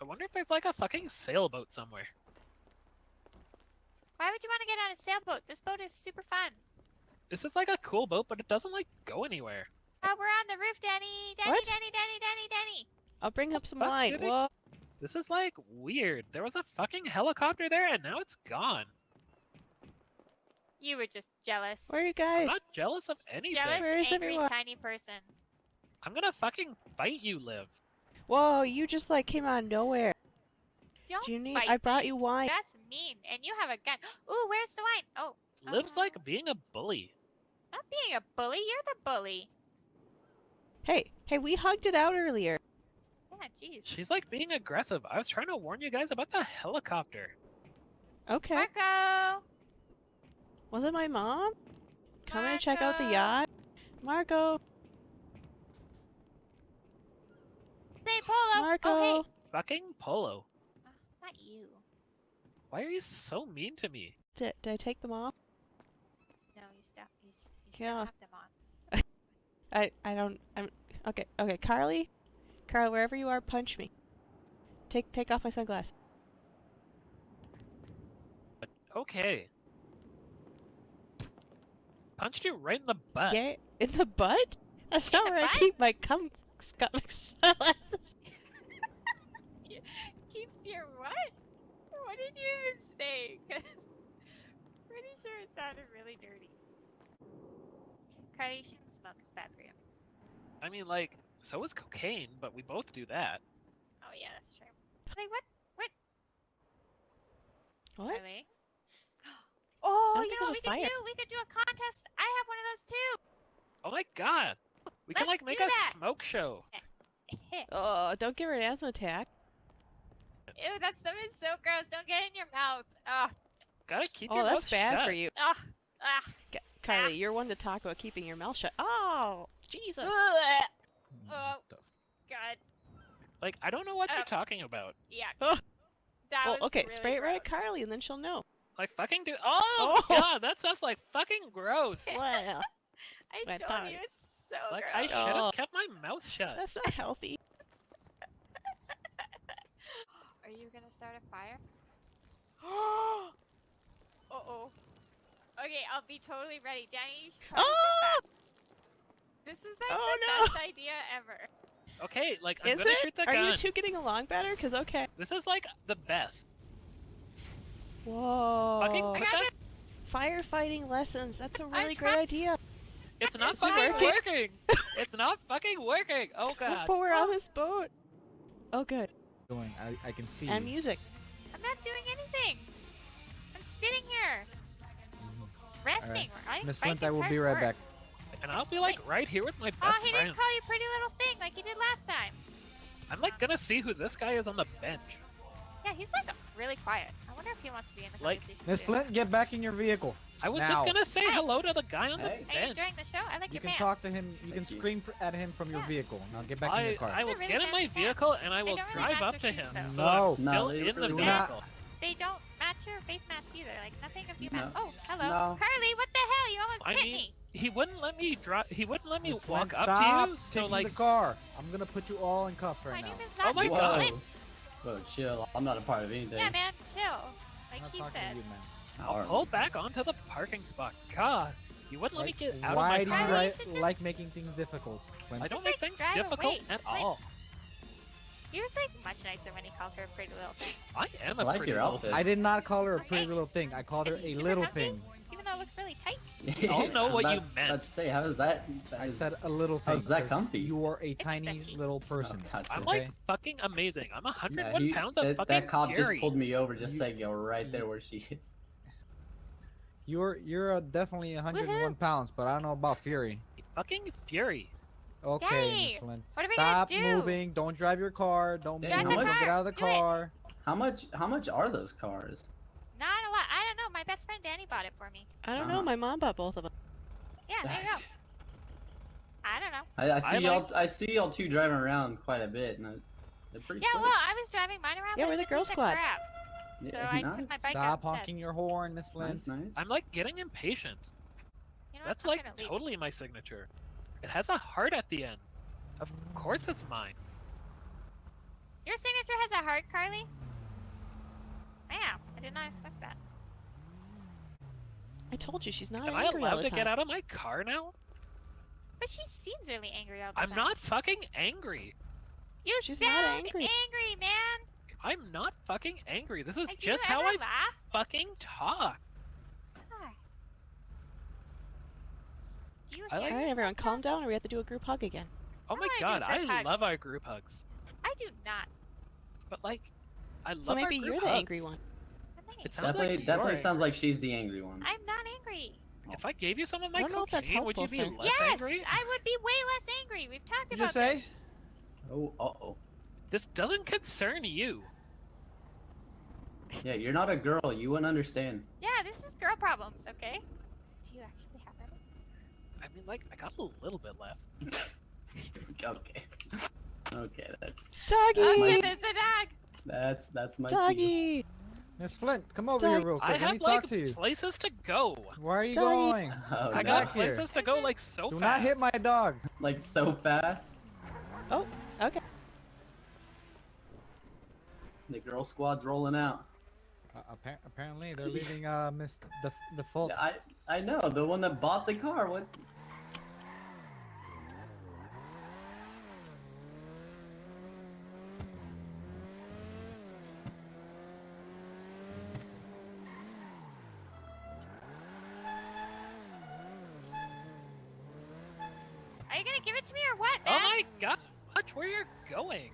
wonder if there's like a fucking sailboat somewhere. Why would you want to get on a sailboat? This boat is super fun. This is like a cool boat, but it doesn't like go anywhere. Oh, we're on the roof, Danny. Danny, What? Danny, Danny, Danny, Danny. I'll bring up some fuck wine. did it- Whoa. This is like weird. There was a fucking helicopter there and now it's gone. You were just jealous. Where are you I'm guys? not jealous of anything. Jealous, Where is angry, everyone? tiny person. I'm gonna fucking fight you, Liv. Whoa, you just like came out of nowhere. Don't Do you need? fight I brought me. you wine. That's mean. And you have a gun. Ooh, where's the wine? Oh, Liv's like being a bully. not being a bully. You're the bully. Hey, we hugged it out earlier. Yeah, jeez. She's like being aggressive. I was trying to warn you guys about the helicopter. Okay. Marco. Was it my mom? Coming to check out the Marco. yacht? Marco. Hey, Polo. Marco. Oh, hey. Fucking Polo. Not you. Why are you so mean to me? Did I take them off? No, you still Yeah. have them on. I don't. I'm okay. Okay, Carly, wherever you are, punch me. Take off my sunglasses. Okay. Punched you right in the butt. Yeah, in the butt. That's In not the where I butt? keep my sunglasses. Keep your what? What did you even say? 'Cause pretty sure it sounded really dirty. Carly, you shouldn't smoke. It's bad for you. I mean, like, so is cocaine, but we both do that. Oh yeah, that's true. Like what? What? What? Carly? Oh, don't you think know what there's we a could fire. do? We could do a contest. I have one of those too. Oh my god! We can Let's like make do a that. smoke show. Oh, don't give her an asthma attack. Ew, that stuff is so gross. Don't get it in your mouth. Ugh. Gotta keep Oh, your that's mouth bad shut. for you. Ugh. Ugh. Carly, you're one to talk about keeping your mouth shut. Oh, Jesus. Ugh. Oh, God. Like, I don't know what you're Oh. talking about. Yeah. Ugh. That Well, was okay, really spray it right at gross. Carly, and then she'll know. Like, fucking do. Oh, Oh. god, that stuff's like fucking gross. Well, I My told tongue. you it's so Like, gross. I should have Oh. kept my mouth shut. that's not healthy. Are you gonna start a fire? Uh-oh. Okay, I'll be totally ready. Danny, you should probably Oh! sit back. This is like Oh, the no. best idea ever. Okay, like, I'm Is gonna it? shoot the Are gun. you two getting along better? Cause okay. This is like the best. Whoa. Fucking I put got that. Firefighting lessons. That's a really great trying- idea. It's not It's fucking working. working. It's not fucking working. Oh god. But we're on this boat. Oh, good. Doing. I can see. And music. I'm not doing anything. I'm sitting here. Resting. Miss Right, Flint, I it's will hard be right work. back. And I'll be like right here with my Oh, best he friends. didn't call you pretty little thing like he did last time. I'm like gonna see who this guy is on the bench. Yeah, he's like really quiet. I wonder if he wants to be in the Like, conversation. Miss too. Flint, get back in your vehicle. I was Now. just gonna say Hey. hello to the guy on the Hey. Are you bench. enjoying the show? I like You your can pants. talk to him. You can Thank you. scream at him from your Yeah. vehicle. Now get back in your car. I will Those are really get in my fancy vehicle and I will don't really drive match up your to shoes, him. though. So No. I'm No, still they in the really do not. vehicle. They don't match your face mask either. Like nothing of you No. match. Oh, hello, No. Carly. What the hell? You almost I hit mean, me. he wouldn't let me drive. He wouldn't let me Miss walk Flint, up stop to you. So taking like, the car. I'm gonna put you all in cuffs My right now. name is Oh not my Miss God. Flint. Whoa, chill. I'm not a part of anything. Yeah, man, chill. I'm Like not he talking said. to you, man. I'll pull back onto the parking spot. God, you wouldn't let me Like, get out why of do my you car. Carly, you should just- like making things difficult? Flint? I don't Just, make like, things drive difficult away. at Like- all. He was like much nicer when he called her a pretty little thing. I am a I like pretty your little outfit. thing. I did not call her a Okay. pretty little thing. I called her Is he a super little comfy? thing. Even though it looks really tight. I'll know I'm what you about- meant. About to say, how is that? I said a little thing. How's that 'cause comfy? You are a tiny stretchy. little person. gotcha. I'm okay? like fucking amazing. I'm Yeah, 101 pounds of that, fucking that cop fury. just pulled me over just You- saying you're right there where she is. You're definitely 101 pounds, but I don't know about fury. Fucking fury. Okay, Daddy, Miss Flint. what are we gonna Stop do? moving. Don't drive your car. Don't move. Drive the Get car. out of the Do it. car. How much are those cars? Not a lot. I don't know. My best friend Danny bought it for me. I don't know. Uh-huh. My mom bought both of them. Yeah, there you go. I don't know. I see y'all. like- I see y'all two driving around quite a bit, and they're pretty. Yeah, quick. well, I was driving mine around. Yeah, but we're it the took Girl me to Squad. crap. So Yeah, I nice. took my bike Stop out instead. honking your horn, Miss Flint. Nice, nice. I'm like getting impatient. You know what? That's I'm like gonna leave. totally my signature. It has a heart at the end. Of course it's mine. Your signature has a heart, Carly? Wow, I did not expect that. I told you she's not Am I angry all allowed the to time. get out of my car now? But she seems really angry all the I'm time. not fucking angry. You She's not sound angry. angry, man. I'm not fucking angry. This is Like, do you just how ever I laugh? fucking talk. God. Do you I hear like- All right, yourself everyone, now? calm down, or we have to do a group hug again. Oh my wanna do god, a group I hug. love our group hugs. I do not. But like, I love So our maybe group you're the hugs. angry one. I'm not It angry. sounds Definitely, like definitely you're sounds like she's the angry one. I'm not angry. If I gave you some of my I don't know if that's cocaine, would you helpful, be sir. less Yes, angry? I would be way less angry. We've talked Did about you say? this. Oh, uh-oh. This doesn't concern you. Yeah, you're not a girl. You wouldn't understand. Yeah, this is girl problems, okay? Do you actually have it? I mean, like, I got a little bit left. Okay. Okay, Doggy! Oh my- shit, there's a dog! that's my cue. Doggy! Miss Flint, come over Dog- here real I quick. Let me have like talk to you. places to go. Where are you Doggy. going? Oh, I Come no. got back here. places to go like so Do fast. not hit my dog. Like so fast. Oh, okay. The girl squad's rolling out. Apparently, they're leaving Miss the fault. I know, the one that bought the car. What? Are you gonna give it to me or what, Oh man? my god, watch where you're going.